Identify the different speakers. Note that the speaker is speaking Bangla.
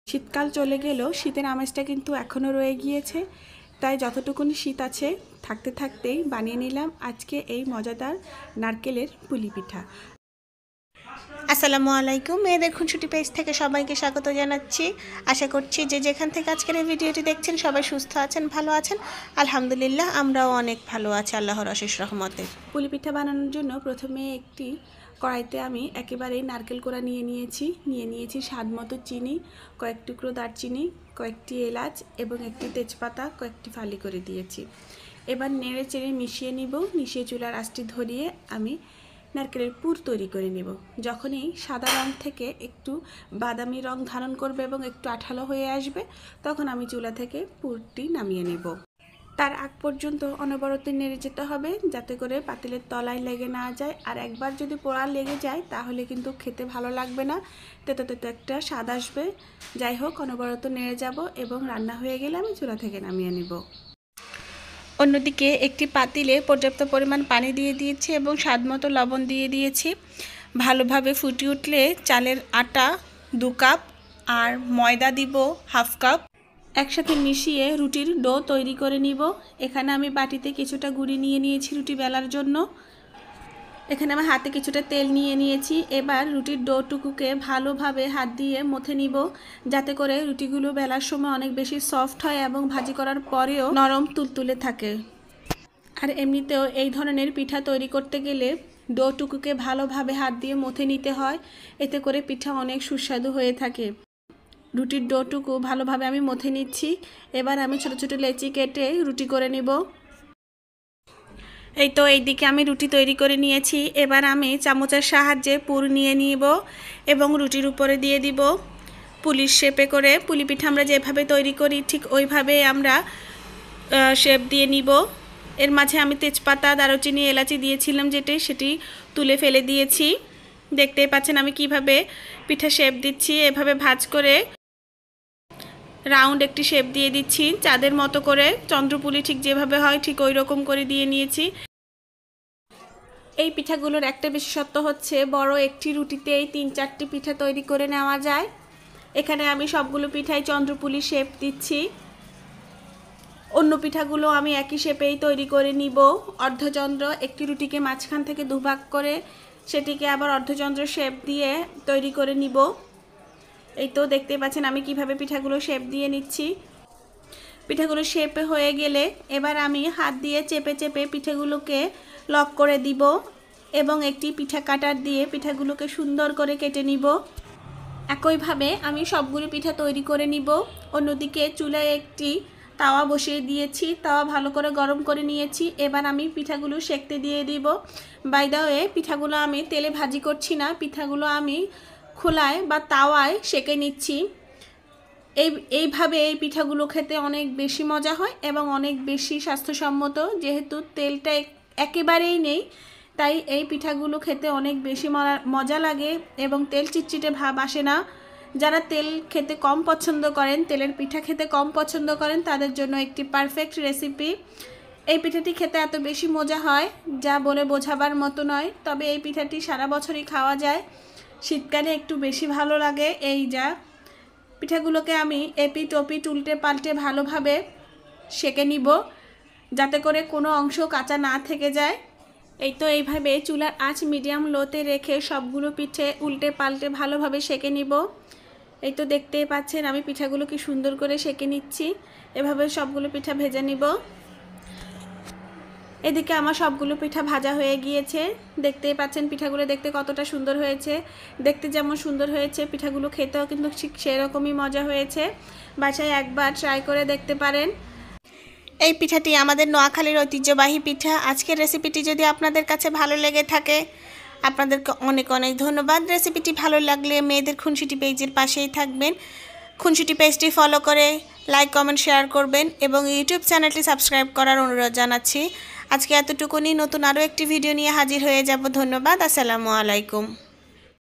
Speaker 1: শীতকাল চলে গেলেও শীতের আমেজটা কিন্তু এখনও রয়ে গিয়েছে। তাই যতটুকুনি শীত আছে থাকতে থাকতেই বানিয়ে নিলাম আজকে এই মজাদার নারকেলের পুলি পিঠা।
Speaker 2: আসসালামু আলাইকুম, মেয়েদের খুনসুটি পেজ থেকে সবাইকে স্বাগত জানাচ্ছি। আশা করছি যে যেখান থেকে আজকের এই ভিডিওটি দেখছেন সবাই সুস্থ আছেন, ভালো আছেন। আলহামদুলিল্লাহ আমরাও অনেক ভালো আছি আল্লাহর অশেষ রহমতে।
Speaker 1: পুলি পিঠা বানানোর জন্য প্রথমে একটি কড়াইতে আমি একেবারেই নারকেল কোড়া নিয়ে নিয়েছি স্বাদ মতো চিনি, কয়েক টুকরো দারচিনি, কয়েকটি এলাচ এবং একটি তেজপাতা কয়েকটি ফালি করে দিয়েছি। এবার নেড়ে চেড়ে মিশিয়ে চুলার আঁচটি ধরিয়ে আমি নারকেলের পুর তৈরি করে নেব। যখনই সাদা রং থেকে একটু বাদামি রং ধারণ করবে এবং একটু আঠালো হয়ে আসবে তখন আমি চুলা থেকে পুরটি নামিয়ে নেব। তার আগ পর্যন্ত অনবরত নেড়ে যেতে হবে যাতে করে পাতিলের তলায় লেগে না যায়। আর একবার যদি পোড়া লেগে যায় তাহলে কিন্তু খেতে ভালো লাগবে না, তেতো তেতো একটা স্বাদ আসবে। যাই হোক, অনবরত নেড়ে যাব এবং রান্না হয়ে গেলে আমি চুলা থেকে নামিয়ে নেব।
Speaker 2: অন্যদিকে একটি পাতিলে পর্যাপ্ত পরিমাণ পানি দিয়ে দিয়েছি এবং স্বাদমতো লবণ দিয়ে দিয়েছি। ভালোভাবে ফুটে উঠলে চালের আটা 2 কাপ আর ময়দা দিব 1/2 কাপ,
Speaker 1: একসাথে মিশিয়ে রুটির ডো তৈরি করে নিব। এখানে আমি বাটিতে কিছুটা গুঁড়ি নিয়েছি রুটি বেলার জন্য। এখানে আমার হাতে কিছুটা তেল নিয়েছি। এবার রুটির ডোটুকুকে ভালোভাবে হাত দিয়ে মথে নিব যাতে করে রুটিগুলো বেলার সময় অনেক বেশি সফট হয় এবং ভাজি করার পরেও নরম তুলতুলে থাকে। আর এমনিতেও এই ধরনের পিঠা তৈরি করতে গেলে ডোটুকুকে ভালোভাবে হাত দিয়ে মথে নিতে হয়, এতে করে পিঠা অনেক সুস্বাদু হয়ে থাকে। রুটির ডোটুকু ভালোভাবে আমি মথে নিচ্ছি। এবার আমি ছোট ছোট লেচি কেটে রুটি করে নেব। এই তো এইদিকে আমি রুটি তৈরি করে নিয়েছি। এবার আমি চামচের সাহায্যে পুর নিয়ে নিব এবং রুটির উপরে দিয়ে দিব পুলির শেপে করে। পুলি পিঠা আমরা যেভাবে তৈরি করি ঠিক ওইভাবে আমরা শেপ দিয়ে নিব। এর মাঝে আমি তেজপাতা, দারুচিনি, এলাচি দিয়েছিলাম সেটি তুলে ফেলে দিয়েছি। দেখতেই পাচ্ছেন আমি কিভাবে পিঠা শেপ দিচ্ছি। এভাবে ভাঁজ করে রাউন্ড একটি শেপ দিয়ে দিচ্ছি চাঁদের মতো করে। চন্দ্রপুলি ঠিক যেভাবে হয় ঠিক ওই রকম করে দিয়ে নিয়েছি। এই পিঠাগুলোর একটা বিশেষত্ব হচ্ছে বড় একটি রুটিতেই 3-4টি পিঠা তৈরি করে নেওয়া যায়। এখানে আমি সবগুলো পিঠাই চন্দ্রপুলি শেপ দিচ্ছি। অন্য পিঠাগুলো আমি একই শেপেই তৈরি করে নিব। অর্ধচন্দ্র একটি রুটিকে মাঝখান থেকে দুভাগ করে সেটিকে আবার অর্ধচন্দ্র শেপ দিয়ে তৈরি করে নিব। এই তো দেখতে পাচ্ছেন আমি কিভাবে পিঠাগুলো শেপ দিয়ে নিচ্ছি। পিঠাগুলো শেপ হয়ে গেলে এবার আমি হাত দিয়ে চেপে চেপে পিঠাগুলোকে লক করে দিব এবং একটি পিঠা কাটার দিয়ে পিঠাগুলোকে সুন্দর করে কেটে নিব। একইভাবে আমি সবগুলো পিঠা তৈরি করে নিব। অন্যদিকে চুলায় একটি তাওয়া বসিয়ে দিয়েছি, তাওয়া ভালো করে গরম করে নিয়েছি। এবার আমি পিঠাগুলো সেঁকতে দিয়ে দিব। বাই দ্য ওয়ে, পিঠাগুলো আমি তেলে ভাজি করছি না, পিঠাগুলো আমি খোলায় বা তাওয়ায় সেঁকে নিচ্ছি। এইভাবে এই পিঠাগুলো খেতে অনেক বেশি মজা হয় এবং অনেক বেশি স্বাস্থ্যসম্মত। যেহেতু তেলটা একেবারেই নেই তাই এই পিঠাগুলো খেতে অনেক বেশি মজা লাগে এবং তেল চিটচিটে ভাব আসে না। যারা তেল খেতে কম পছন্দ করেন, তেলের পিঠা খেতে কম পছন্দ করেন তাদের জন্য একটি পারফেক্ট রেসিপি। এই পিঠাটি খেতে এত বেশি মজা হয় যা বলে বোঝাবার মতো নয়। তবে এই পিঠাটি সারা বছরই খাওয়া যায়, শীতকালে একটু বেশি ভালো লাগে। এই যা পিঠাগুলোকে আমি এপিট ওপিট উল্টে পাল্টে ভালোভাবে সেঁকে নিব যাতে করে কোনো অংশ কাঁচা না থেকে যায়। এই তো এইভাবে চুলার আঁচ মিডিয়াম লোতে রেখে সবগুলো পিঠে উল্টে পাল্টে ভালোভাবে সেঁকে নিব। এই তো দেখতেই পাচ্ছেন আমি পিঠাগুলোকে সুন্দর করে সেঁকে নিচ্ছি। এভাবে সবগুলো পিঠা ভেজে নিব। এদিকে আমার সবগুলো পিঠা ভাজা হয়ে গিয়েছে। দেখতেই পাচ্ছেন পিঠাগুলো দেখতে কতটা সুন্দর হয়েছে। দেখতে যেমন সুন্দর হয়েছে পিঠাগুলো খেতেও কিন্তু ঠিক সেরকমই মজা হয়েছে। বাসায় একবার ট্রাই করে দেখতে পারেন।
Speaker 2: এই পিঠাটি আমাদের নোয়াখালীর ঐতিহ্যবাহী পিঠা। আজকের রেসিপিটি যদি আপনাদের কাছে ভালো লেগে থাকে আপনাদেরকে অনেক অনেক ধন্যবাদ। রেসিপিটি ভালো লাগলে মেয়েদের খুনসুটি পেজের পাশেই থাকবেন। খুনসুটি পেজটি ফলো করে লাইক, কমেন্ট, শেয়ার করবেন এবং ইউটিউব চ্যানেলটি সাবস্ক্রাইব করার অনুরোধ জানাচ্ছি। আজকে এতটুকুনি, নতুন আরও একটি ভিডিও নিয়ে হাজির হয়ে যাব। ধন্যবাদ। আসসালামু আলাইকুম।